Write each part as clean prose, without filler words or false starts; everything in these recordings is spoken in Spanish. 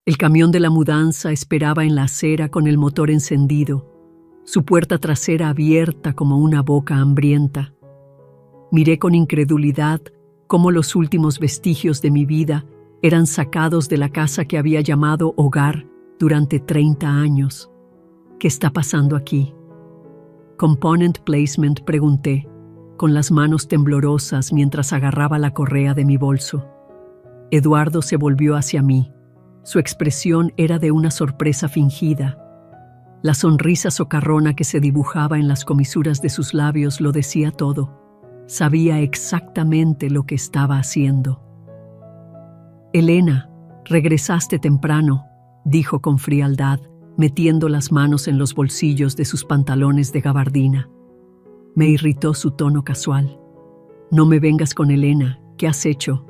El camión de la mudanza esperaba en la acera con el motor encendido, su puerta trasera abierta como una boca hambrienta. Miré con incredulidad cómo los últimos vestigios de mi vida eran sacados de la casa que había llamado hogar durante 30 años. ¿Qué está pasando aquí? Component Placement, pregunté, con las manos temblorosas mientras agarraba la correa de mi bolso. Eduardo se volvió hacia mí. Su expresión era de una sorpresa fingida. La sonrisa socarrona que se dibujaba en las comisuras de sus labios lo decía todo. Sabía exactamente lo que estaba haciendo. «Elena, regresaste temprano», dijo con frialdad, metiendo las manos en los bolsillos de sus pantalones de gabardina. Me irritó su tono casual. «No me vengas con Elena, ¿qué has hecho?».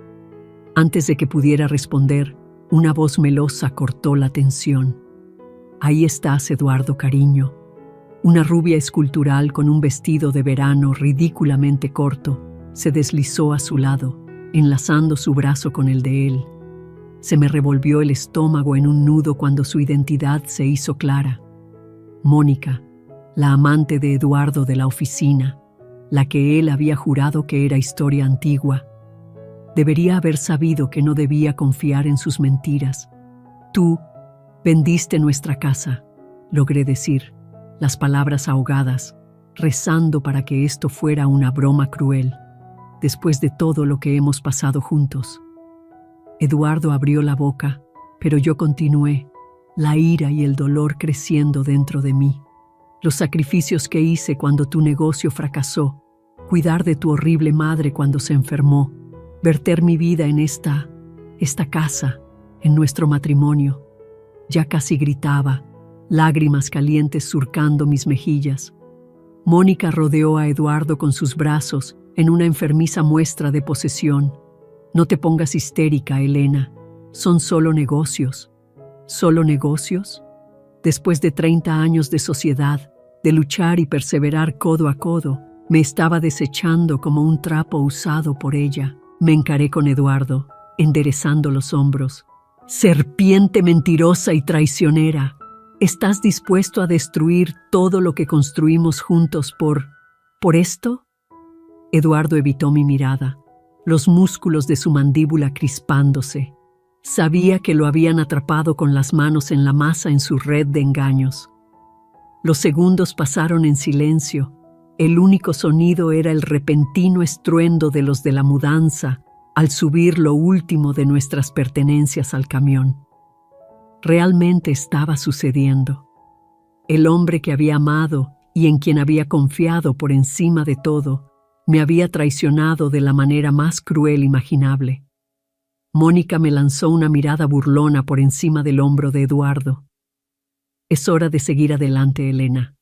Antes de que pudiera responder, una voz melosa cortó la tensión. «Ahí estás, Eduardo, cariño». Una rubia escultural con un vestido de verano ridículamente corto se deslizó a su lado, enlazando su brazo con el de él. Se me revolvió el estómago en un nudo cuando su identidad se hizo clara. Mónica, la amante de Eduardo de la oficina, la que él había jurado que era historia antigua. Debería haber sabido que no debía confiar en sus mentiras. «Tú vendiste nuestra casa», logré decir, las palabras ahogadas, rezando para que esto fuera una broma cruel, después de todo lo que hemos pasado juntos. Eduardo abrió la boca, pero yo continué, la ira y el dolor creciendo dentro de mí. Los sacrificios que hice cuando tu negocio fracasó, cuidar de tu horrible madre cuando se enfermó, verter mi vida en esta casa, en nuestro matrimonio. Ya casi gritaba, lágrimas calientes surcando mis mejillas. Mónica rodeó a Eduardo con sus brazos en una enfermiza muestra de posesión. «No te pongas histérica, Elena. Son solo negocios». ¿Solo negocios? Después de 30 años de sociedad, de luchar y perseverar codo a codo, me estaba desechando como un trapo usado por ella. Me encaré con Eduardo, enderezando los hombros. «Serpiente mentirosa y traicionera. ¿Estás dispuesto a destruir todo lo que construimos juntos por esto?» Eduardo evitó mi mirada, los músculos de su mandíbula crispándose. Sabía que lo habían atrapado con las manos en la masa en su red de engaños. Los segundos pasaron en silencio. El único sonido era el repentino estruendo de los de la mudanza al subir lo último de nuestras pertenencias al camión. Realmente estaba sucediendo. El hombre que había amado y en quien había confiado por encima de todo, me había traicionado de la manera más cruel imaginable. Mónica me lanzó una mirada burlona por encima del hombro de Eduardo. «Es hora de seguir adelante, Elena.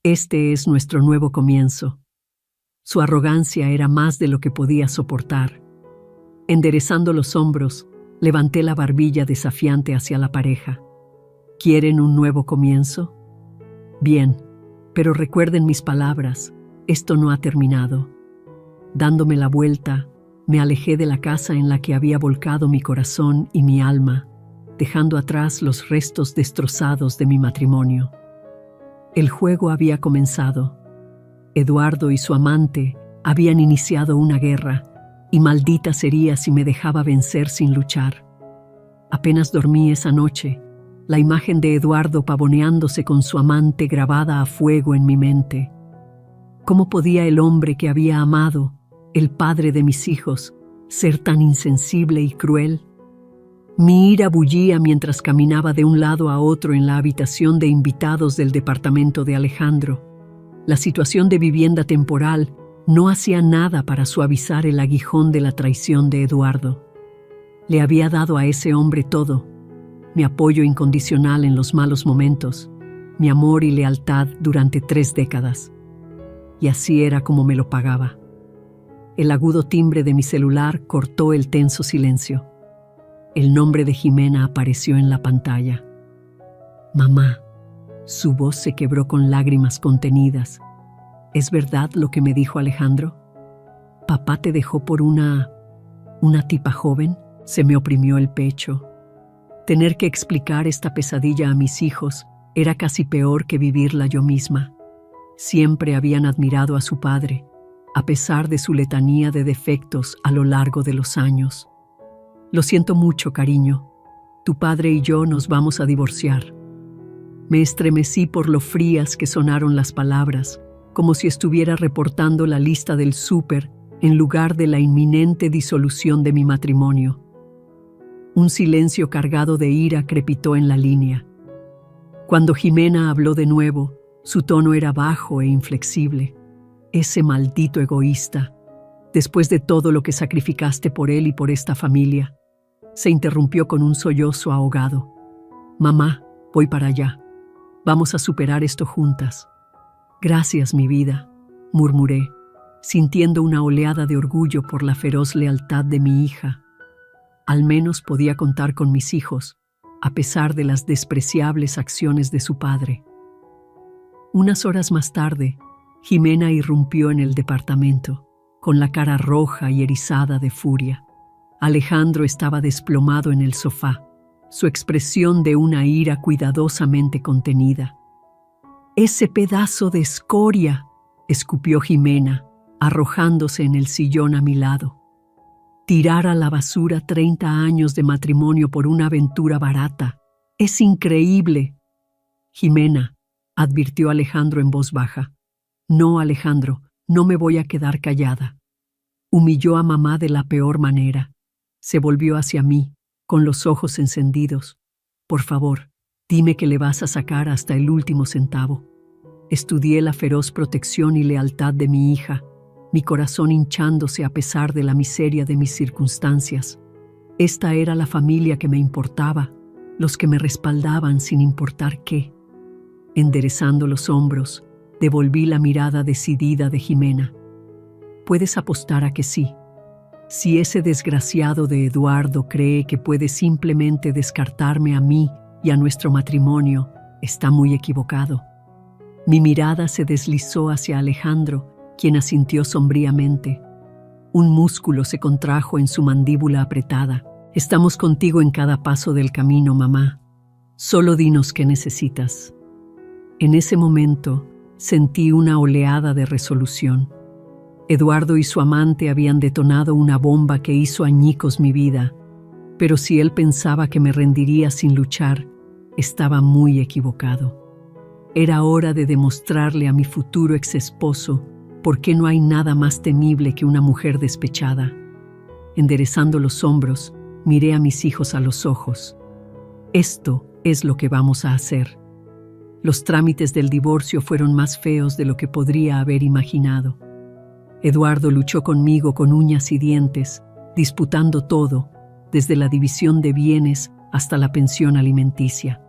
Este es nuestro nuevo comienzo». Su arrogancia era más de lo que podía soportar. Enderezando los hombros, levanté la barbilla desafiante hacia la pareja. ¿Quieren un nuevo comienzo? Bien, pero recuerden mis palabras, esto no ha terminado. Dándome la vuelta, me alejé de la casa en la que había volcado mi corazón y mi alma, dejando atrás los restos destrozados de mi matrimonio. El juego había comenzado. Eduardo y su amante habían iniciado una guerra, y maldita sería si me dejaba vencer sin luchar. Apenas dormí esa noche, la imagen de Eduardo pavoneándose con su amante grabada a fuego en mi mente. ¿Cómo podía el hombre que había amado, el padre de mis hijos, ser tan insensible y cruel? Mi ira bullía mientras caminaba de un lado a otro en la habitación de invitados del departamento de Alejandro. La situación de vivienda temporal no hacía nada para suavizar el aguijón de la traición de Eduardo. Le había dado a ese hombre todo, mi apoyo incondicional en los malos momentos, mi amor y lealtad durante 3 décadas. Y así era como me lo pagaba. El agudo timbre de mi celular cortó el tenso silencio. El nombre de Jimena apareció en la pantalla. «Mamá». Su voz se quebró con lágrimas contenidas. ¿Es verdad lo que me dijo Alejandro? ¿Papá te dejó por una tipa joven? Se me oprimió el pecho. Tener que explicar esta pesadilla a mis hijos era casi peor que vivirla yo misma. Siempre habían admirado a su padre, a pesar de su letanía de defectos a lo largo de los años. Lo siento mucho, cariño. Tu padre y yo nos vamos a divorciar. Me estremecí por lo frías que sonaron las palabras, como si estuviera reportando la lista del súper en lugar de la inminente disolución de mi matrimonio. Un silencio cargado de ira crepitó en la línea. Cuando Jimena habló de nuevo, su tono era bajo e inflexible. Ese maldito egoísta, después de todo lo que sacrificaste por él y por esta familia, se interrumpió con un sollozo ahogado. Mamá, voy para allá. Vamos a superar esto juntas. Gracias, mi vida, murmuré, sintiendo una oleada de orgullo por la feroz lealtad de mi hija. Al menos podía contar con mis hijos, a pesar de las despreciables acciones de su padre. Unas horas más tarde, Jimena irrumpió en el departamento, con la cara roja y erizada de furia. Alejandro estaba desplomado en el sofá, su expresión de una ira cuidadosamente contenida. «¡Ese pedazo de escoria!», escupió Jimena, arrojándose en el sillón a mi lado. «Tirar a la basura 30 años de matrimonio por una aventura barata. ¡Es increíble!». «Jimena», advirtió Alejandro en voz baja. «No, Alejandro, no me voy a quedar callada». Humilló a mamá de la peor manera. Se volvió hacia mí, con los ojos encendidos. «Por favor, dime que le vas a sacar hasta el último centavo». Estudié la feroz protección y lealtad de mi hija, mi corazón hinchándose a pesar de la miseria de mis circunstancias. Esta era la familia que me importaba, los que me respaldaban sin importar qué. Enderezando los hombros, devolví la mirada decidida de Jimena. «Puedes apostar a que sí. Si ese desgraciado de Eduardo cree que puede simplemente descartarme a mí y a nuestro matrimonio, está muy equivocado». Mi mirada se deslizó hacia Alejandro, quien asintió sombríamente. Un músculo se contrajo en su mandíbula apretada. «Estamos contigo en cada paso del camino, mamá. Solo dinos qué necesitas». En ese momento, sentí una oleada de resolución. Eduardo y su amante habían detonado una bomba que hizo añicos mi vida, pero si él pensaba que me rendiría sin luchar, estaba muy equivocado. Era hora de demostrarle a mi futuro exesposo por qué no hay nada más temible que una mujer despechada. Enderezando los hombros, miré a mis hijos a los ojos. «Esto es lo que vamos a hacer». Los trámites del divorcio fueron más feos de lo que podría haber imaginado. Eduardo luchó conmigo con uñas y dientes, disputando todo, desde la división de bienes hasta la pensión alimenticia.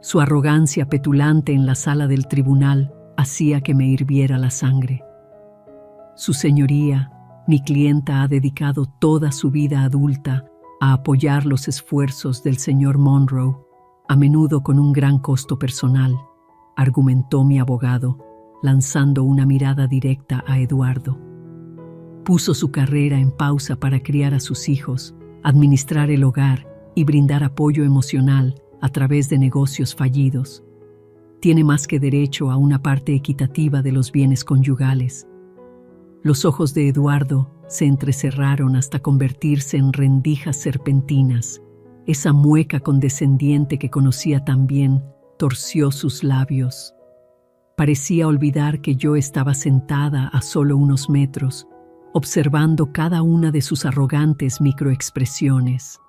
Su arrogancia petulante en la sala del tribunal hacía que me hirviera la sangre. Su señoría, mi clienta, ha dedicado toda su vida adulta a apoyar los esfuerzos del señor Monroe, a menudo con un gran costo personal, argumentó mi abogado, lanzando una mirada directa a Eduardo. Puso su carrera en pausa para criar a sus hijos, administrar el hogar y brindar apoyo emocional a través de negocios fallidos. Tiene más que derecho a una parte equitativa de los bienes conyugales. Los ojos de Eduardo se entrecerraron hasta convertirse en rendijas serpentinas. Esa mueca condescendiente que conocía tan bien torció sus labios. Parecía olvidar que yo estaba sentada a solo unos metros, observando cada una de sus arrogantes microexpresiones.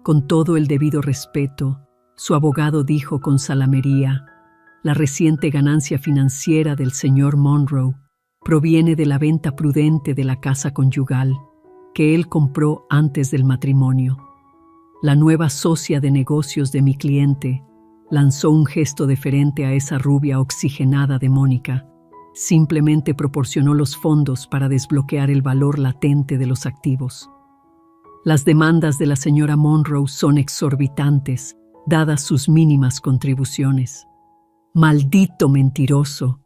Con todo el debido respeto, su abogado dijo con salamería: «La reciente ganancia financiera del señor Monroe proviene de la venta prudente de la casa conyugal que él compró antes del matrimonio. La nueva socia de negocios de mi cliente lanzó un gesto deferente a esa rubia oxigenada de Mónica. Simplemente proporcionó los fondos para desbloquear el valor latente de los activos. Las demandas de la señora Monroe son exorbitantes, dadas sus mínimas contribuciones». «¡Maldito mentiroso!».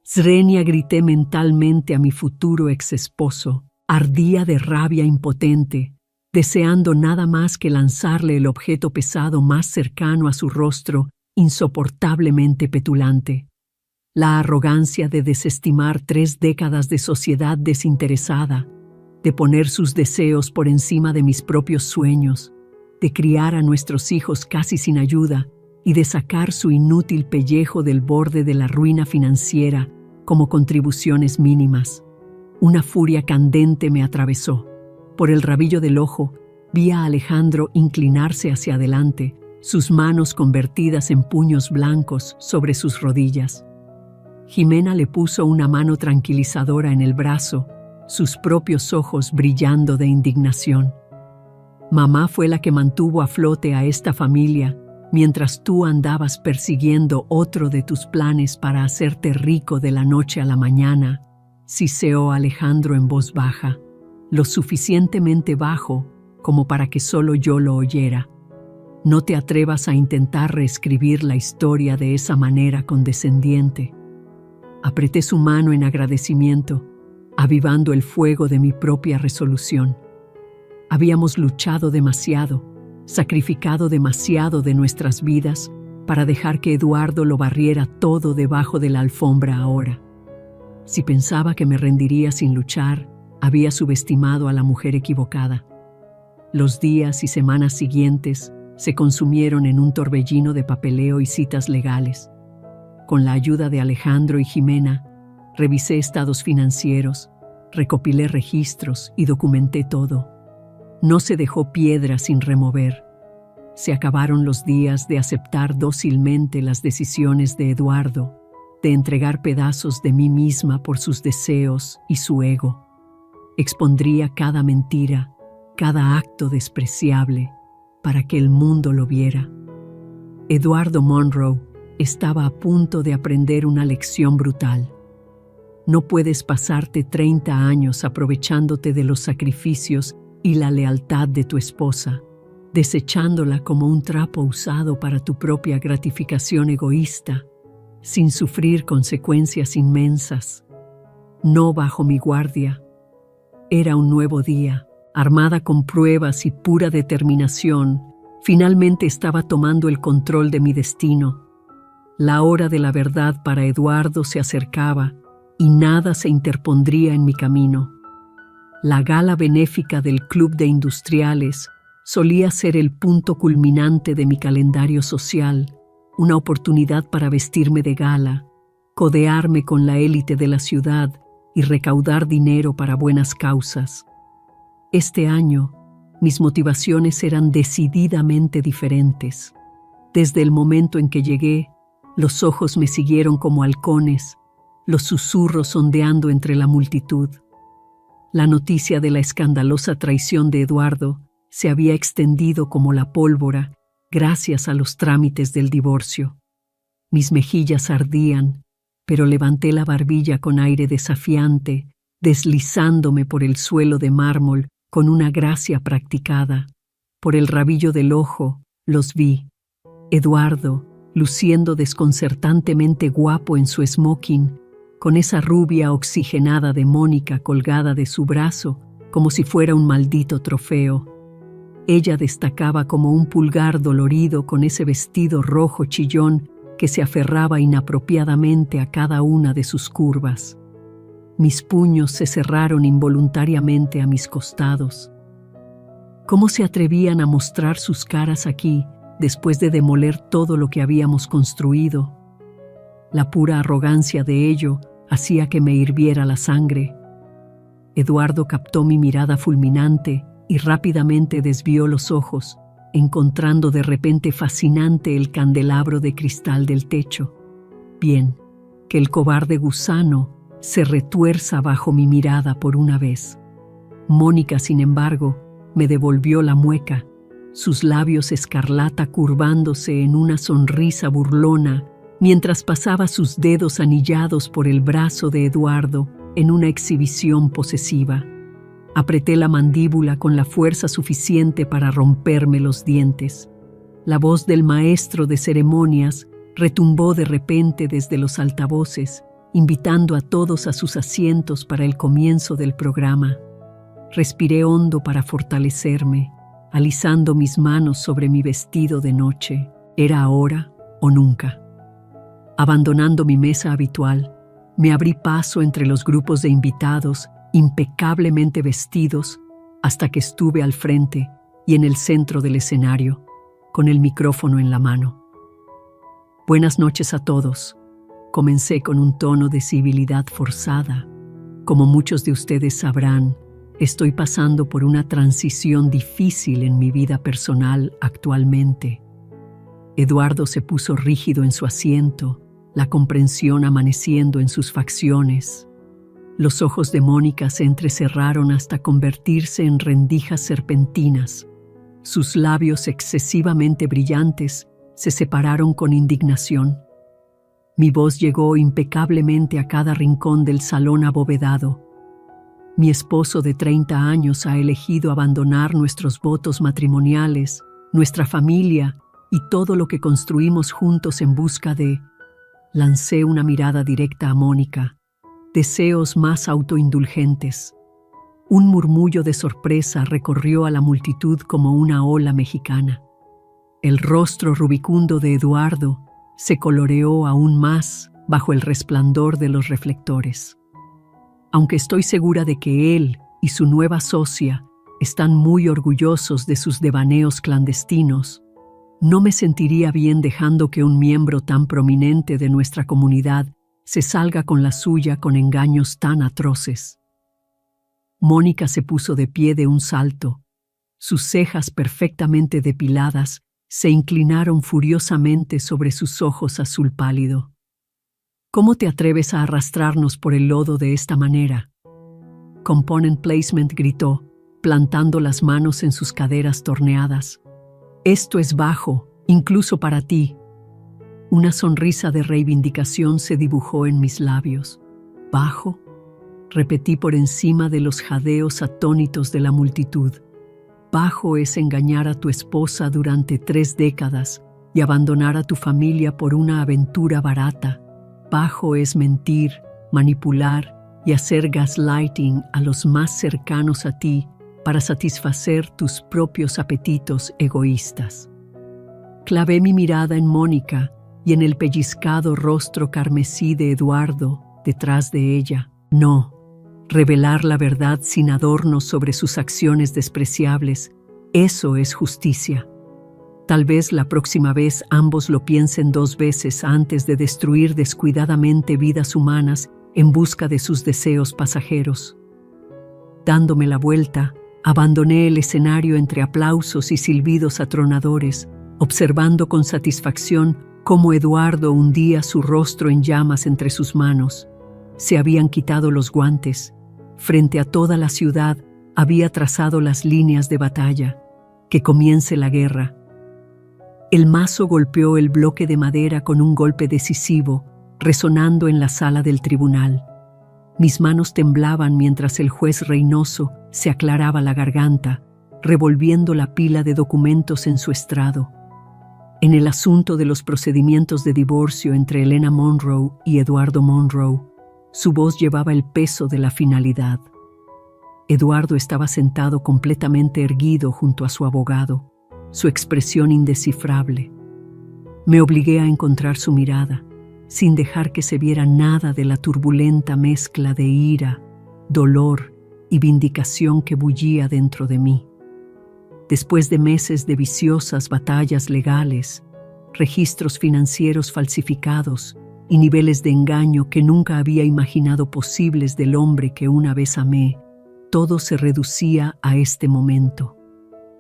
Zrenia, grité mentalmente a mi futuro exesposo. Ardía de rabia impotente, deseando nada más que lanzarle el objeto pesado más cercano a su rostro, insoportablemente petulante. La arrogancia de desestimar 3 décadas de sociedad desinteresada, de poner sus deseos por encima de mis propios sueños, de criar a nuestros hijos casi sin ayuda y de sacar su inútil pellejo del borde de la ruina financiera como contribuciones mínimas. Una furia candente me atravesó. Por el rabillo del ojo, vi a Alejandro inclinarse hacia adelante, sus manos convertidas en puños blancos sobre sus rodillas. Jimena le puso una mano tranquilizadora en el brazo, sus propios ojos brillando de indignación. Mamá fue la que mantuvo a flote a esta familia, mientras tú andabas persiguiendo otro de tus planes para hacerte rico de la noche a la mañana, siseó Alejandro en voz baja, lo suficientemente bajo como para que solo yo lo oyera. No te atrevas a intentar reescribir la historia de esa manera condescendiente. Apreté su mano en agradecimiento, avivando el fuego de mi propia resolución. Habíamos luchado demasiado, sacrificado demasiado de nuestras vidas para dejar que Eduardo lo barriera todo debajo de la alfombra ahora. Si pensaba que me rendiría sin luchar, había subestimado a la mujer equivocada. Los días y semanas siguientes se consumieron en un torbellino de papeleo y citas legales. Con la ayuda de Alejandro y Jimena, revisé estados financieros, recopilé registros y documenté todo. No se dejó piedra sin remover. Se acabaron los días de aceptar dócilmente las decisiones de Eduardo, de entregar pedazos de mí misma por sus deseos y su ego. Expondría cada mentira, cada acto despreciable, para que el mundo lo viera. Eduardo Monroe estaba a punto de aprender una lección brutal. No puedes pasarte 30 años aprovechándote de los sacrificios y la lealtad de tu esposa, desechándola como un trapo usado para tu propia gratificación egoísta, sin sufrir consecuencias inmensas. No bajo mi guardia. Era un nuevo día, armada con pruebas y pura determinación, finalmente estaba tomando el control de mi destino. La hora de la verdad para Eduardo se acercaba y nada se interpondría en mi camino. La gala benéfica del Club de Industriales solía ser el punto culminante de mi calendario social, una oportunidad para vestirme de gala, codearme con la élite de la ciudad y recaudar dinero para buenas causas. Este año, mis motivaciones eran decididamente diferentes. Desde el momento en que llegué, los ojos me siguieron como halcones, los susurros ondeando entre la multitud. La noticia de la escandalosa traición de Eduardo se había extendido como la pólvora gracias a los trámites del divorcio. Mis mejillas ardían, pero levanté la barbilla con aire desafiante, deslizándome por el suelo de mármol con una gracia practicada. Por el rabillo del ojo los vi. Eduardo, luciendo desconcertantemente guapo en su smoking, con esa rubia oxigenada de Mónica colgada de su brazo como si fuera un maldito trofeo. Ella destacaba como un pulgar dolorido con ese vestido rojo chillón que se aferraba inapropiadamente a cada una de sus curvas. Mis puños se cerraron involuntariamente a mis costados. ¿Cómo se atrevían a mostrar sus caras aquí después de demoler todo lo que habíamos construido? La pura arrogancia de ello hacía que me hirviera la sangre. Eduardo captó mi mirada fulminante y rápidamente desvió los ojos, encontrando de repente fascinante el candelabro de cristal del techo. Bien, que el cobarde gusano se retuerza bajo mi mirada por una vez. Mónica, sin embargo, me devolvió la mueca, sus labios escarlata curvándose en una sonrisa burlona, mientras pasaba sus dedos anillados por el brazo de Eduardo en una exhibición posesiva. Apreté la mandíbula con la fuerza suficiente para romperme los dientes. La voz del maestro de ceremonias retumbó de repente desde los altavoces, invitando a todos a sus asientos para el comienzo del programa. Respiré hondo para fortalecerme, alisando mis manos sobre mi vestido de noche. Era ahora o nunca. Abandonando mi mesa habitual, me abrí paso entre los grupos de invitados, impecablemente vestidos, hasta que estuve al frente y en el centro del escenario, con el micrófono en la mano. Buenas noches a todos. Comencé con un tono de civilidad forzada. Como muchos de ustedes sabrán, estoy pasando por una transición difícil en mi vida personal actualmente. Eduardo se puso rígido en su asiento, la comprensión amaneciendo en sus facciones. Los ojos de Mónica se entrecerraron hasta convertirse en rendijas serpentinas. Sus labios excesivamente brillantes se separaron con indignación. Mi voz llegó impecablemente a cada rincón del salón abovedado. Mi esposo de 30 años ha elegido abandonar nuestros votos matrimoniales, nuestra familia y todo lo que construimos juntos en busca de... Lancé una mirada directa a Mónica. Deseos más autoindulgentes. Un murmullo de sorpresa recorrió a la multitud como una ola mexicana. El rostro rubicundo de Eduardo se coloreó aún más bajo el resplandor de los reflectores. Aunque estoy segura de que él y su nueva socia están muy orgullosos de sus devaneos clandestinos, no me sentiría bien dejando que un miembro tan prominente de nuestra comunidad se salga con la suya con engaños tan atroces. Mónica se puso de pie de un salto. Sus cejas perfectamente depiladas se inclinaron furiosamente sobre sus ojos azul pálido. ¿Cómo te atreves a arrastrarnos por el lodo de esta manera? Component Placement gritó, plantando las manos en sus caderas torneadas. Esto es bajo, incluso para ti. Una sonrisa de reivindicación se dibujó en mis labios. ¿Bajo? Repetí por encima de los jadeos atónitos de la multitud. Bajo es engañar a tu esposa durante 3 décadas y abandonar a tu familia por una aventura barata. Bajo es mentir, manipular y hacer gaslighting a los más cercanos a ti para satisfacer tus propios apetitos egoístas. Clavé mi mirada en Mónica y en el pellizcado rostro carmesí de Eduardo detrás de ella. No, revelar la verdad sin adornos sobre sus acciones despreciables, eso es justicia. Tal vez la próxima vez ambos lo piensen 2 veces antes de destruir descuidadamente vidas humanas en busca de sus deseos pasajeros. Dándome la vuelta, abandoné el escenario entre aplausos y silbidos atronadores, observando con satisfacción cómo Eduardo hundía su rostro en llamas entre sus manos. Se habían quitado los guantes. Frente a toda la ciudad había trazado las líneas de batalla. Que comience la guerra. El mazo golpeó el bloque de madera con un golpe decisivo, resonando en la sala del tribunal. Mis manos temblaban mientras el juez Reynoso se aclaraba la garganta, revolviendo la pila de documentos en su estrado. En el asunto de los procedimientos de divorcio entre Elena Monroe y Eduardo Monroe, su voz llevaba el peso de la finalidad. Eduardo estaba sentado completamente erguido junto a su abogado, su expresión indescifrable. Me obligué a encontrar su mirada, sin dejar que se viera nada de la turbulenta mezcla de ira, dolor y vindicación que bullía dentro de mí. Después de meses de viciosas batallas legales, registros financieros falsificados y niveles de engaño que nunca había imaginado posibles del hombre que una vez amé, todo se reducía a este momento.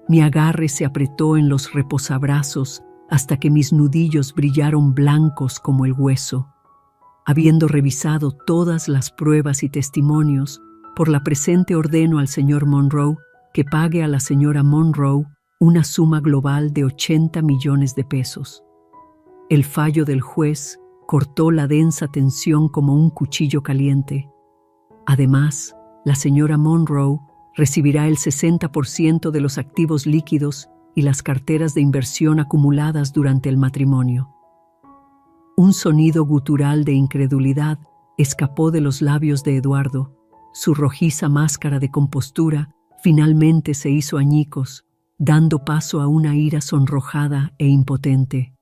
Mi agarre se apretó en los reposabrazos hasta que mis nudillos brillaron blancos como el hueso. Habiendo revisado todas las pruebas y testimonios, por la presente ordeno al señor Monroe que pague a la señora Monroe una suma global de 80 millones de pesos. El fallo del juez cortó la densa tensión como un cuchillo caliente. Además, la señora Monroe recibirá el 60% de los activos líquidos y las carteras de inversión acumuladas durante el matrimonio. Un sonido gutural de incredulidad escapó de los labios de Eduardo. Su rojiza máscara de compostura Finalmente se hizo añicos, dando paso a una ira sonrojada e impotente.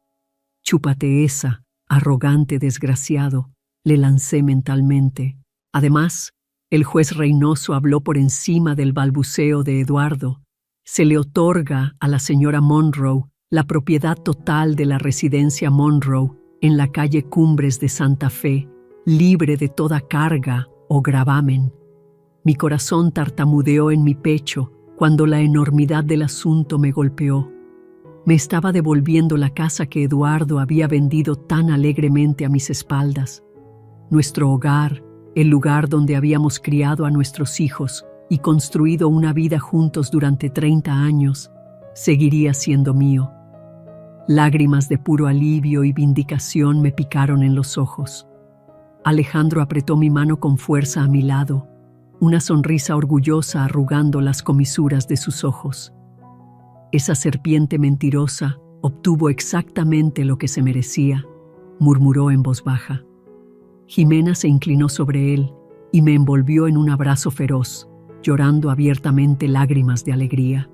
«Chúpate esa, arrogante desgraciado», le lancé mentalmente. Además, el juez Reynoso habló por encima del balbuceo de Eduardo. Se le otorga a la señora Monroe la propiedad total de la residencia Monroe en la calle Cumbres de Santa Fe, libre de toda carga o gravamen. Mi corazón tartamudeó en mi pecho cuando la enormidad del asunto me golpeó. Me estaba devolviendo la casa que Eduardo había vendido tan alegremente a mis espaldas. Nuestro hogar, el lugar donde habíamos criado a nuestros hijos y construido una vida juntos durante 30 años, seguiría siendo mío. Lágrimas de puro alivio y vindicación me picaron en los ojos. Alejandro apretó mi mano con fuerza a mi lado, una sonrisa orgullosa arrugando las comisuras de sus ojos. Esa serpiente mentirosa obtuvo exactamente lo que se merecía, murmuró en voz baja. Jimena se inclinó sobre él y me envolvió en un abrazo feroz, llorando abiertamente lágrimas de alegría.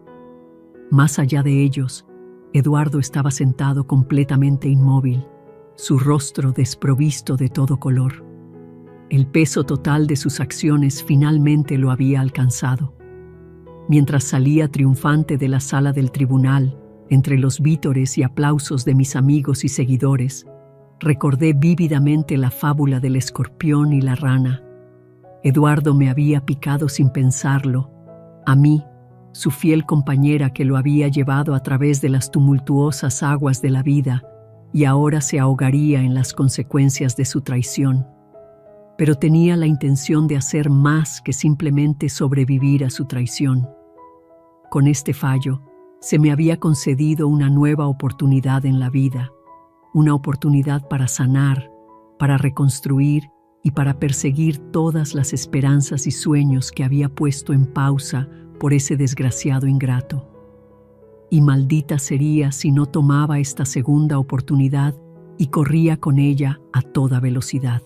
Más allá de ellos, Eduardo estaba sentado completamente inmóvil, su rostro desprovisto de todo color. El peso total de sus acciones finalmente lo había alcanzado. Mientras salía triunfante de la sala del tribunal, entre los vítores y aplausos de mis amigos y seguidores, recordé vívidamente la fábula del escorpión y la rana. Eduardo me había picado sin pensarlo, a mí, su fiel compañera que lo había llevado a través de las tumultuosas aguas de la vida, y ahora se ahogaría en las consecuencias de su traición. Pero tenía la intención de hacer más que simplemente sobrevivir a su traición. Con este fallo, se me había concedido una nueva oportunidad en la vida, una oportunidad para sanar, para reconstruir y para perseguir todas las esperanzas y sueños que había puesto en pausa por ese desgraciado ingrato. Y maldita sería si no tomaba esta segunda oportunidad y corría con ella a toda velocidad.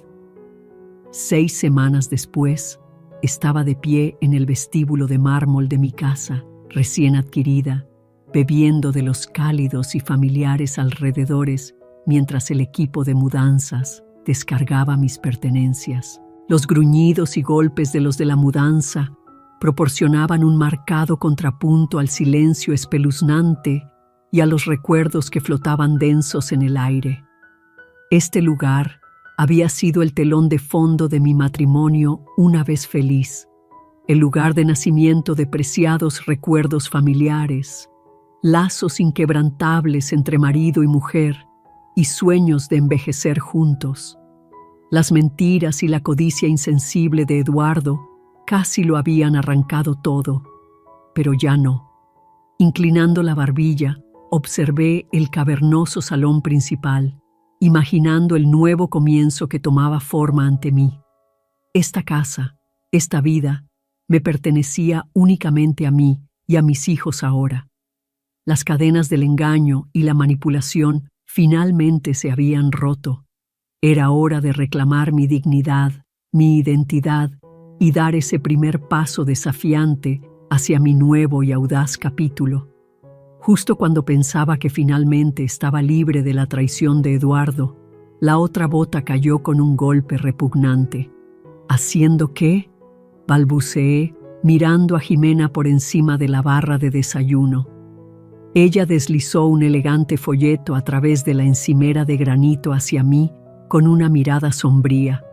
6 semanas después, estaba de pie en el vestíbulo de mármol de mi casa, recién adquirida, bebiendo de los cálidos y familiares alrededores mientras el equipo de mudanzas descargaba mis pertenencias. Los gruñidos y golpes de los de la mudanza proporcionaban un marcado contrapunto al silencio espeluznante y a los recuerdos que flotaban densos en el aire. Este lugar había sido el telón de fondo de mi matrimonio una vez feliz, el lugar de nacimiento de preciados recuerdos familiares, lazos inquebrantables entre marido y mujer y sueños de envejecer juntos. Las mentiras y la codicia insensible de Eduardo casi lo habían arrancado todo, pero ya no. Inclinando la barbilla, observé el cavernoso salón principal, imaginando el nuevo comienzo que tomaba forma ante mí. Esta casa, esta vida, me pertenecía únicamente a mí y a mis hijos ahora. Las cadenas del engaño y la manipulación finalmente se habían roto. Era hora de reclamar mi dignidad, mi identidad y dar ese primer paso desafiante hacia mi nuevo y audaz capítulo. Justo cuando pensaba que finalmente estaba libre de la traición de Eduardo, la otra bota cayó con un golpe repugnante. ¿Haciendo qué?, balbuceé, mirando a Jimena por encima de la barra de desayuno. Ella deslizó un elegante folleto a través de la encimera de granito hacia mí con una mirada sombría.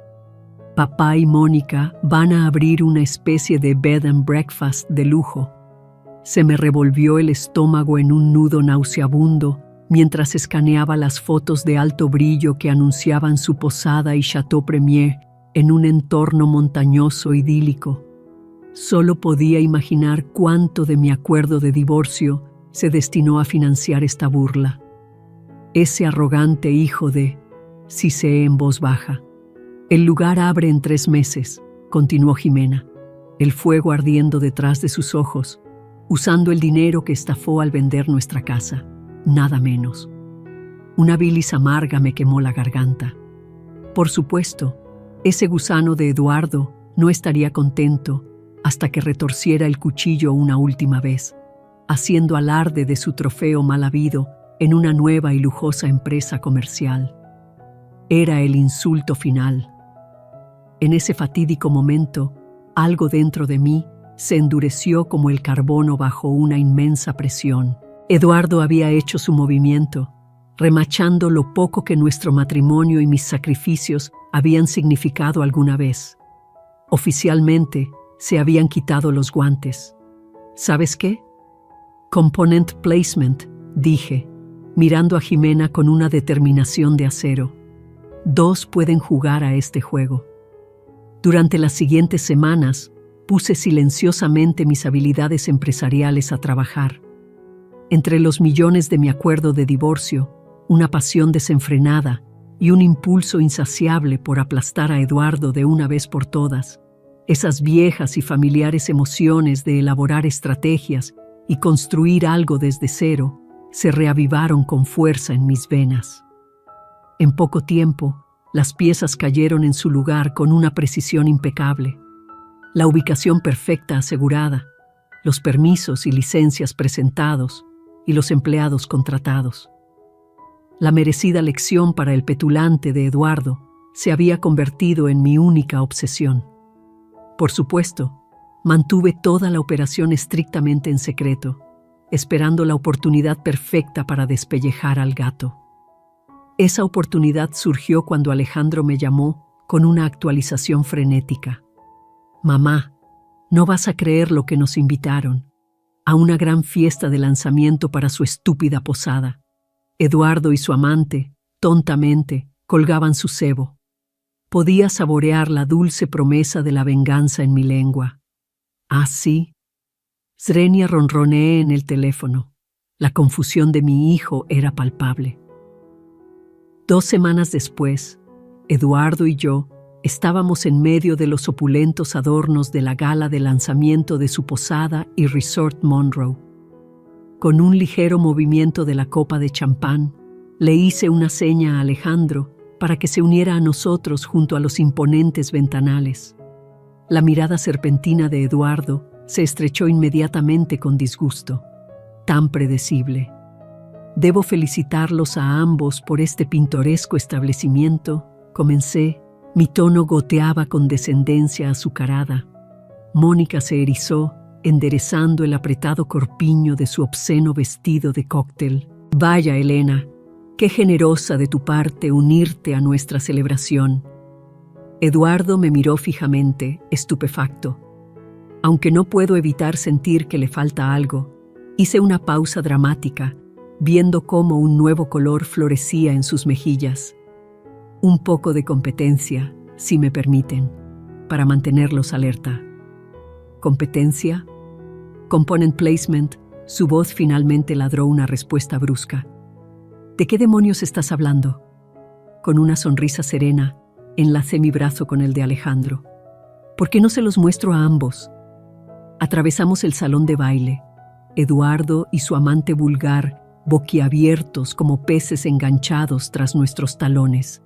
Papá y Mónica van a abrir una especie de bed and breakfast de lujo. Se me revolvió el estómago en un nudo nauseabundo mientras escaneaba las fotos de alto brillo que anunciaban su posada y Chateau Premier en un entorno montañoso idílico. Solo podía imaginar cuánto de mi acuerdo de divorcio se destinó a financiar esta burla. Ese arrogante hijo de... Siseé en voz baja. El lugar abre en 3 meses, continuó Jimena, el fuego ardiendo detrás de sus ojos, usando el dinero que estafó al vender nuestra casa, nada menos. Una bilis amarga me quemó la garganta. Por supuesto, ese gusano de Eduardo no estaría contento hasta que retorciera el cuchillo una última vez, haciendo alarde de su trofeo mal habido en una nueva y lujosa empresa comercial. Era el insulto final. En ese fatídico momento, algo dentro de mí se endureció como el carbono bajo una inmensa presión. Eduardo había hecho su movimiento, remachando lo poco que nuestro matrimonio y mis sacrificios habían significado alguna vez. Oficialmente, se habían quitado los guantes. ¿Sabes qué? Component placement, dije, mirando a Jimena con una determinación de acero. 2 pueden jugar a este juego. Durante las siguientes semanas, puse silenciosamente mis habilidades empresariales a trabajar. Entre los millones de mi acuerdo de divorcio, una pasión desenfrenada y un impulso insaciable por aplastar a Eduardo de una vez por todas, esas viejas y familiares emociones de elaborar estrategias y construir algo desde cero se reavivaron con fuerza en mis venas. En poco tiempo, las piezas cayeron en su lugar con una precisión impecable. La ubicación perfecta asegurada, los permisos y licencias presentados y los empleados contratados. La merecida lección para el petulante de Eduardo se había convertido en mi única obsesión. Por supuesto, mantuve toda la operación estrictamente en secreto, esperando la oportunidad perfecta para despellejar al gato. Esa oportunidad surgió cuando Alejandro me llamó con una actualización frenética. «Mamá, no vas a creer lo que nos invitaron. A una gran fiesta de lanzamiento para su estúpida posada. Eduardo y su amante, tontamente, colgaban su cebo. Podía saborear la dulce promesa de la venganza en mi lengua. «¿Ah, sí?» Zrenia ronroneé en el teléfono. La confusión de mi hijo era palpable. 2 semanas después, Eduardo y yo estábamos en medio de los opulentos adornos de la gala de lanzamiento de su posada y Resort Monroe. Con un ligero movimiento de la copa de champán, le hice una seña a Alejandro para que se uniera a nosotros junto a los imponentes ventanales. La mirada serpentina de Eduardo se estrechó inmediatamente con disgusto. Tan predecible. Debo felicitarlos a ambos por este pintoresco establecimiento, comencé. Mi tono goteaba con descendencia azucarada. Mónica se erizó, enderezando el apretado corpiño de su obsceno vestido de cóctel. «Vaya, Elena, qué generosa de tu parte unirte a nuestra celebración». Eduardo me miró fijamente, estupefacto. Aunque no puedo evitar sentir que le falta algo, hice una pausa dramática, viendo cómo un nuevo color florecía en sus mejillas. Un poco de competencia, si me permiten, para mantenerlos alerta. ¿Competencia? Component placement. Su voz finalmente ladró una respuesta brusca. ¿De qué demonios estás hablando? Con una sonrisa serena, enlacé mi brazo con el de Alejandro. ¿Por qué no se los muestro a ambos? Atravesamos el salón de baile. Eduardo y su amante vulgar, boquiabiertos como peces enganchados tras nuestros talones.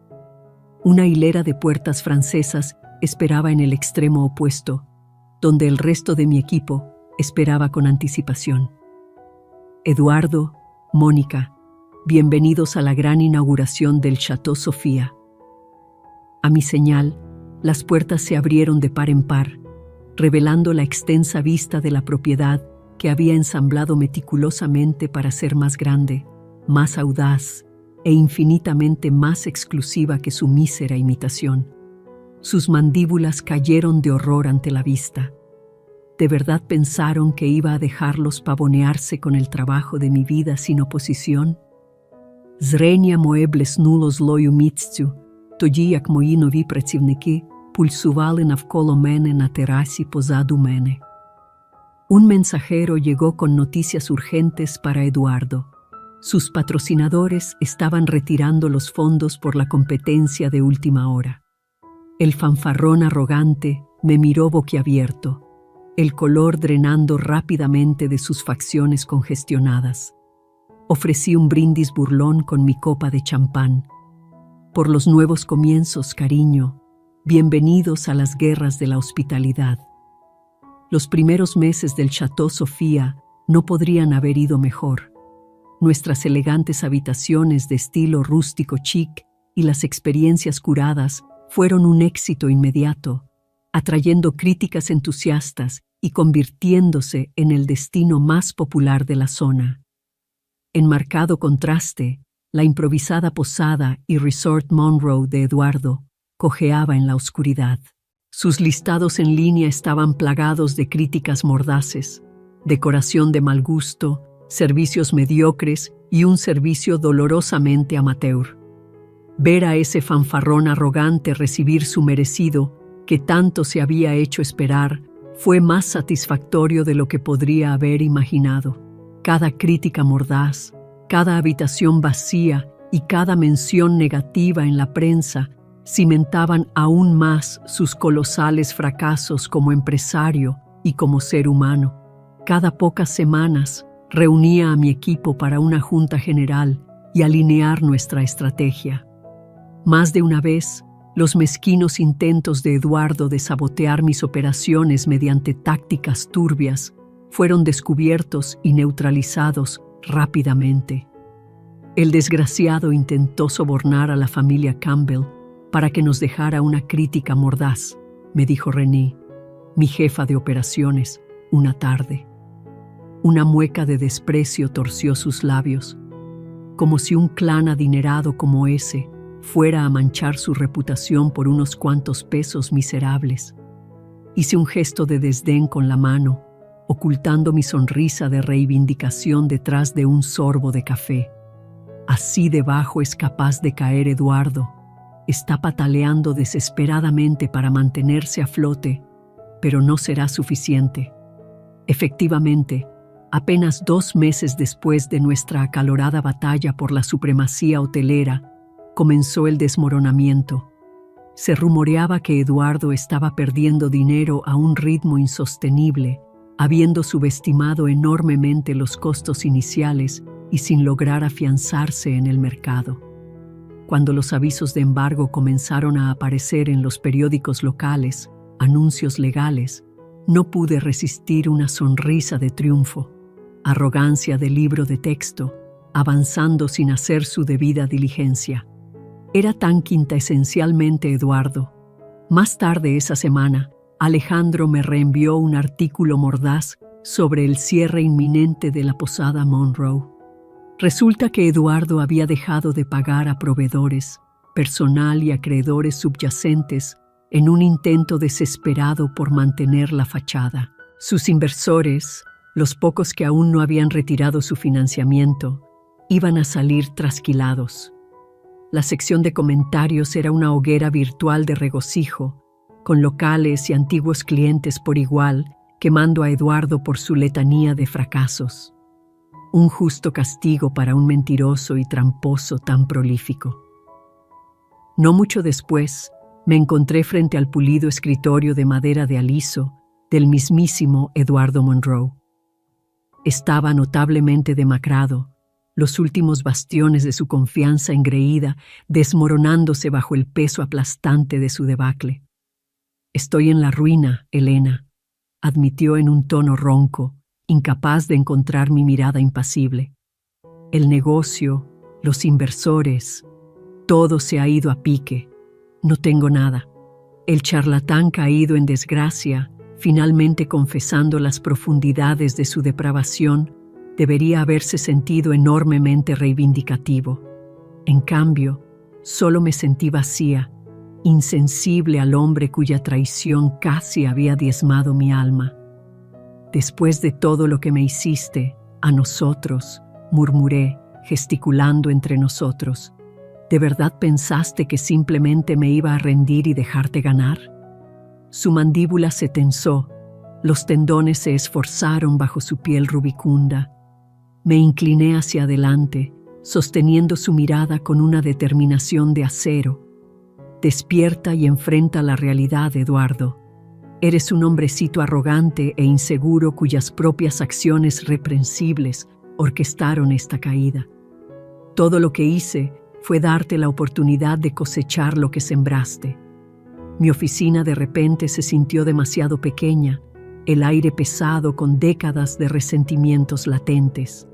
Una hilera de puertas francesas esperaba en el extremo opuesto, donde el resto de mi equipo esperaba con anticipación. Eduardo, Mónica, bienvenidos a la gran inauguración del Chateau Sofía. A mi señal, las puertas se abrieron de par en par, revelando la extensa vista de la propiedad que había ensamblado meticulosamente para ser más grande, más audaz e infinitamente más exclusiva que su mísera imitación. Sus mandíbulas cayeron de horror ante la vista. ¿De verdad pensaron que iba a dejarlos pavonearse con el trabajo de mi vida sin oposición? Zrenia muebles nulos lою місцю, тоді як мої нові працівники пульсували навколо мене на терасі позаду мене. Un mensajero llegó con noticias urgentes para Eduardo. Sus patrocinadores estaban retirando los fondos por la competencia de última hora. El fanfarrón arrogante me miró boquiabierto, el color drenando rápidamente de sus facciones congestionadas. Ofrecí un brindis burlón con mi copa de champán. Por los nuevos comienzos, cariño, bienvenidos a las guerras de la hospitalidad. Los primeros meses del Chateau Sofía no podrían haber ido mejor. Nuestras elegantes habitaciones de estilo rústico chic y las experiencias curadas fueron un éxito inmediato, atrayendo críticas entusiastas y convirtiéndose en el destino más popular de la zona. En marcado contraste, la improvisada posada y Resort Monroe de Eduardo cojeaba en la oscuridad. Sus listados en línea estaban plagados de críticas mordaces, decoración de mal gusto, servicios mediocres y un servicio dolorosamente amateur. Ver a ese fanfarrón arrogante recibir su merecido, que tanto se había hecho esperar, fue más satisfactorio de lo que podría haber imaginado. Cada crítica mordaz, cada habitación vacía y cada mención negativa en la prensa cimentaban aún más sus colosales fracasos como empresario y como ser humano. Cada pocas semanas reunía a mi equipo para una junta general y alinear nuestra estrategia. Más de una vez, los mezquinos intentos de Eduardo de sabotear mis operaciones mediante tácticas turbias fueron descubiertos y neutralizados rápidamente. El desgraciado intentó sobornar a la familia Campbell para que nos dejara una crítica mordaz, me dijo René, mi jefa de operaciones, una tarde. Una mueca de desprecio torció sus labios, como si un clan adinerado como ese fuera a manchar su reputación por unos cuantos pesos miserables. Hice un gesto de desdén con la mano, ocultando mi sonrisa de reivindicación detrás de un sorbo de café. Así de bajo es capaz de caer Eduardo. Está pataleando desesperadamente para mantenerse a flote, pero no será suficiente. Efectivamente, apenas 2 meses después de nuestra acalorada batalla por la supremacía hotelera, comenzó el desmoronamiento. Se rumoreaba que Eduardo estaba perdiendo dinero a un ritmo insostenible, habiendo subestimado enormemente los costos iniciales y sin lograr afianzarse en el mercado. Cuando los avisos de embargo comenzaron a aparecer en los periódicos locales, anuncios legales, no pude resistir una sonrisa de triunfo, arrogancia de libro de texto, avanzando sin hacer su debida diligencia. Era tan quintaesencialmente Eduardo. Más tarde esa semana, Alejandro me reenvió un artículo mordaz sobre el cierre inminente de la posada Monroe. Resulta que Eduardo había dejado de pagar a proveedores, personal y acreedores subyacentes en un intento desesperado por mantener la fachada. Sus inversores, los pocos que aún no habían retirado su financiamiento, iban a salir trasquilados. La sección de comentarios era una hoguera virtual de regocijo, con locales y antiguos clientes por igual, quemando a Eduardo por su letanía de fracasos. Un justo castigo para un mentiroso y tramposo tan prolífico. No mucho después, me encontré frente al pulido escritorio de madera de aliso del mismísimo Eduardo Monroe. Estaba notablemente demacrado, los últimos bastiones de su confianza engreída desmoronándose bajo el peso aplastante de su debacle. «Estoy en la ruina, Elena», admitió en un tono ronco, incapaz de encontrar mi mirada impasible. «El negocio, los inversores, todo se ha ido a pique. No tengo nada». El charlatán caído en desgracia, finalmente confesando las profundidades de su depravación, debería haberse sentido enormemente reivindicativo. En cambio, solo me sentí vacía, insensible al hombre cuya traición casi había diezmado mi alma. «Después de todo lo que me hiciste, a nosotros», murmuré, gesticulando entre nosotros, ¿de verdad pensaste que simplemente me iba a rendir y dejarte ganar? Su mandíbula se tensó, los tendones se esforzaron bajo su piel rubicunda. Me incliné hacia adelante, sosteniendo su mirada con una determinación de acero. «Despierta y enfrenta la realidad, Eduardo. Eres un hombrecito arrogante e inseguro cuyas propias acciones reprensibles orquestaron esta caída. Todo lo que hice fue darte la oportunidad de cosechar lo que sembraste. Mi oficina de repente se sintió demasiado pequeña, el aire pesado con décadas de resentimientos latentes.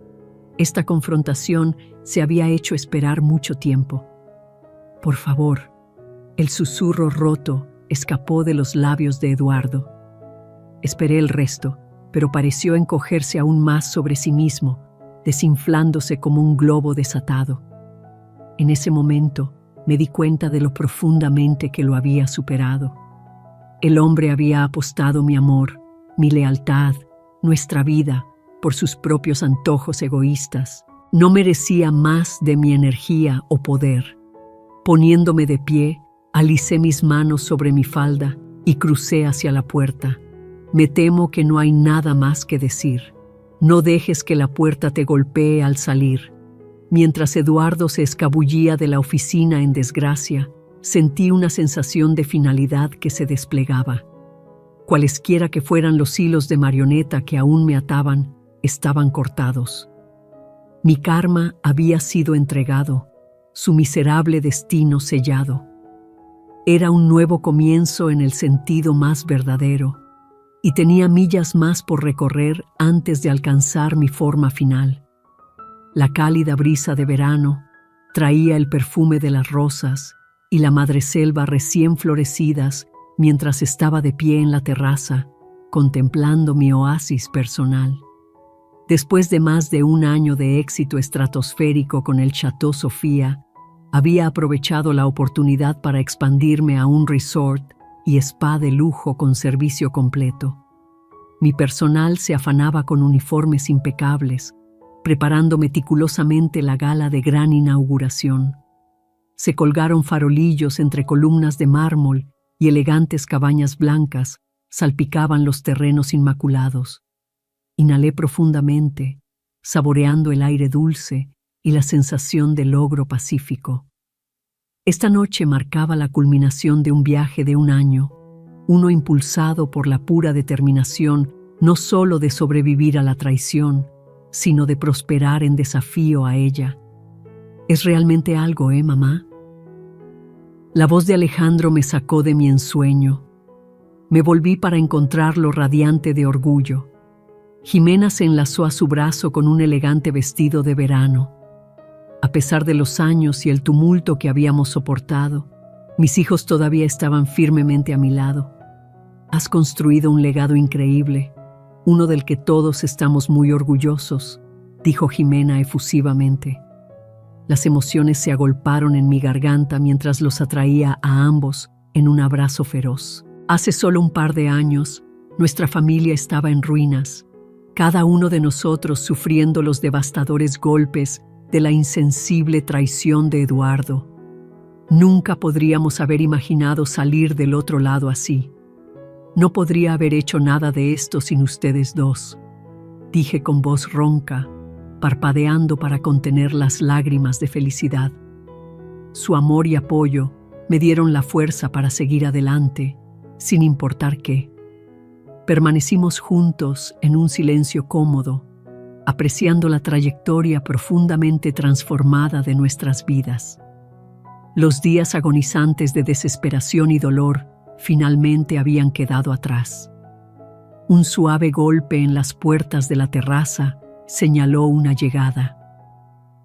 Esta confrontación se había hecho esperar mucho tiempo. «Por favor», el susurro roto escapó de los labios de Eduardo. Esperé el resto, pero pareció encogerse aún más sobre sí mismo, desinflándose como un globo desatado. En ese momento me di cuenta de lo profundamente que lo había superado. El hombre había apostado mi amor, mi lealtad, nuestra vida, por sus propios antojos egoístas. No merecía más de mi energía o poder. Poniéndome de pie, alicé mis manos sobre mi falda y crucé hacia la puerta. Me temo que no hay nada más que decir. No dejes que la puerta te golpee al salir. Mientras Eduardo se escabullía de la oficina en desgracia, sentí una sensación de finalidad que se desplegaba. Cualesquiera que fueran los hilos de marioneta que aún me ataban, estaban cortados. Mi karma había sido entregado, su miserable destino sellado. Era un nuevo comienzo en el sentido más verdadero, y tenía millas más por recorrer antes de alcanzar mi forma final. La cálida brisa de verano traía el perfume de las rosas y la madreselva recién florecidas mientras estaba de pie en la terraza, contemplando mi oasis personal. Después de más de un año de éxito estratosférico con el Chateau Sofía, había aprovechado la oportunidad para expandirme a un resort y spa de lujo con servicio completo. Mi personal se afanaba con uniformes impecables, preparando meticulosamente la gala de gran inauguración. Se colgaron farolillos entre columnas de mármol y elegantes cabañas blancas salpicaban los terrenos inmaculados. Inhalé profundamente, saboreando el aire dulce y la sensación de logro pacífico. Esta noche marcaba la culminación de un viaje de un año, uno impulsado por la pura determinación no solo de sobrevivir a la traición, sino de prosperar en desafío a ella. ¿Es realmente algo, mamá? La voz de Alejandro me sacó de mi ensueño. Me volví para encontrarlo radiante de orgullo. Jimena se enlazó a su brazo con un elegante vestido de verano. A pesar de los años y el tumulto que habíamos soportado, mis hijos todavía estaban firmemente a mi lado. Has construido un legado increíble, uno del que todos estamos muy orgullosos, dijo Jimena efusivamente. Las emociones se agolparon en mi garganta mientras los atraía a ambos en un abrazo feroz. Hace solo un par de años, nuestra familia estaba en ruinas, cada uno de nosotros sufriendo los devastadores golpes de la insensible traición de Eduardo. Nunca podríamos haber imaginado salir del otro lado así. No podría haber hecho nada de esto sin ustedes dos, dije con voz ronca, parpadeando para contener las lágrimas de felicidad. Su amor y apoyo me dieron la fuerza para seguir adelante, sin importar qué. Permanecimos juntos en un silencio cómodo, apreciando la trayectoria profundamente transformada de nuestras vidas. Los días agonizantes de desesperación y dolor finalmente habían quedado atrás. Un suave golpe en las puertas de la terraza señaló una llegada.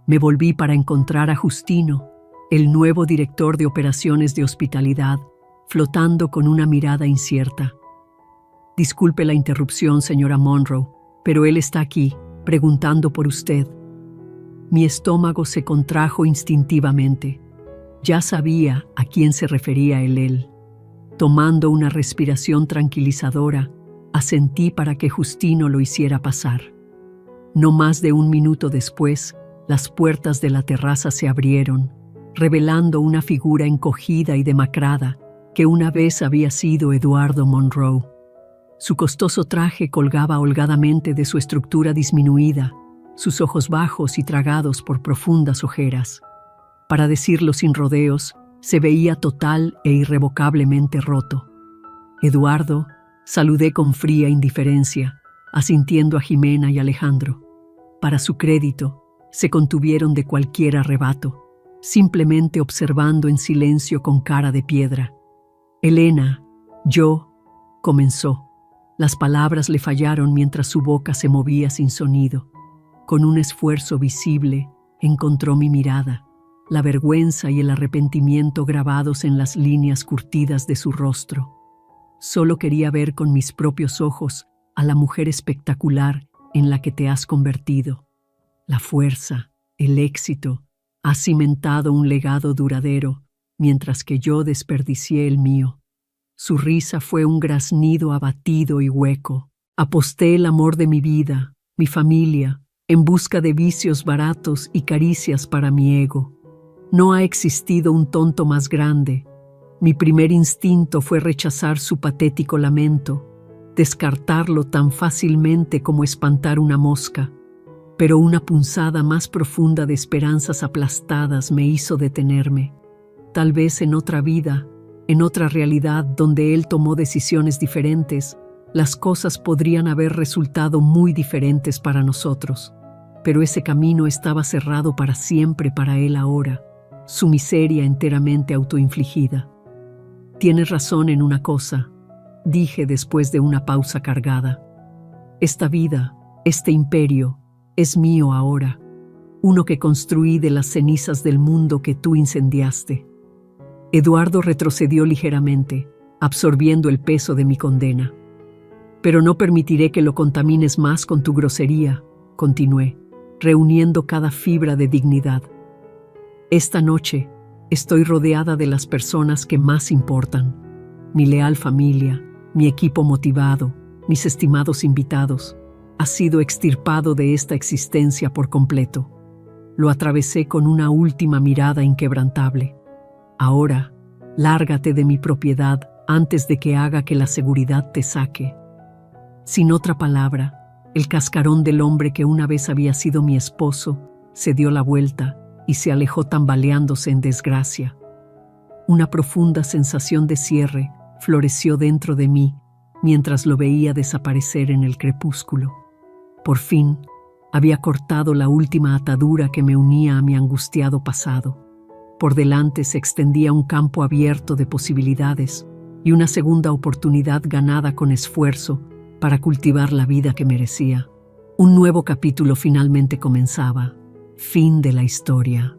Me volví para encontrar a Justino, el nuevo director de operaciones de hospitalidad, flotando con una mirada incierta. Disculpe la interrupción, señora Monroe, pero él está aquí, preguntando por usted. Mi estómago se contrajo instintivamente. Ya sabía a quién se refería él. Tomando una respiración tranquilizadora, asentí para que Justino lo hiciera pasar. No más de un minuto después, las puertas de la terraza se abrieron, revelando una figura encogida y demacrada que una vez había sido Eduardo Monroe. Su costoso traje colgaba holgadamente de su estructura disminuida, sus ojos bajos y tragados por profundas ojeras. Para decirlo sin rodeos, se veía total e irrevocablemente roto. Eduardo, saludé con fría indiferencia, asintiendo a Jimena y Alejandro. Para su crédito, se contuvieron de cualquier arrebato, simplemente observando en silencio con cara de piedra. Elena, comenzó. Las palabras le fallaron mientras su boca se movía sin sonido. Con un esfuerzo visible, encontró mi mirada, la vergüenza y el arrepentimiento grabados en las líneas curtidas de su rostro. Solo quería ver con mis propios ojos a la mujer espectacular en la que te has convertido. La fuerza, el éxito, ha cimentado un legado duradero, mientras que yo desperdicié el mío. Su risa fue un graznido abatido y hueco. Aposté el amor de mi vida, mi familia, en busca de vicios baratos y caricias para mi ego. No ha existido un tonto más grande. Mi primer instinto fue rechazar su patético lamento, descartarlo tan fácilmente como espantar una mosca. Pero una punzada más profunda de esperanzas aplastadas me hizo detenerme. Tal vez en otra vida, en otra realidad donde él tomó decisiones diferentes, las cosas podrían haber resultado muy diferentes para nosotros. Pero ese camino estaba cerrado para siempre para él ahora, su miseria enteramente autoinfligida. Tienes razón en una cosa, dije después de una pausa cargada. Esta vida, este imperio, es mío ahora, uno que construí de las cenizas del mundo que tú incendiaste. Eduardo retrocedió ligeramente, absorbiendo el peso de mi condena. Pero no permitiré que lo contamines más con tu grosería, continué, reuniendo cada fibra de dignidad. Esta noche estoy rodeada de las personas que más importan. Mi leal familia, mi equipo motivado, mis estimados invitados. Ha sido extirpado de esta existencia por completo. Lo atravesé con una última mirada inquebrantable. Ahora, lárgate de mi propiedad antes de que haga que la seguridad te saque. Sin otra palabra, el cascarón del hombre que una vez había sido mi esposo se dio la vuelta y se alejó tambaleándose en desgracia. Una profunda sensación de cierre floreció dentro de mí mientras lo veía desaparecer en el crepúsculo. Por fin, había cortado la última atadura que me unía a mi angustiado pasado. Por delante se extendía un campo abierto de posibilidades y una segunda oportunidad ganada con esfuerzo para cultivar la vida que merecía. Un nuevo capítulo finalmente comenzaba. Fin de la historia.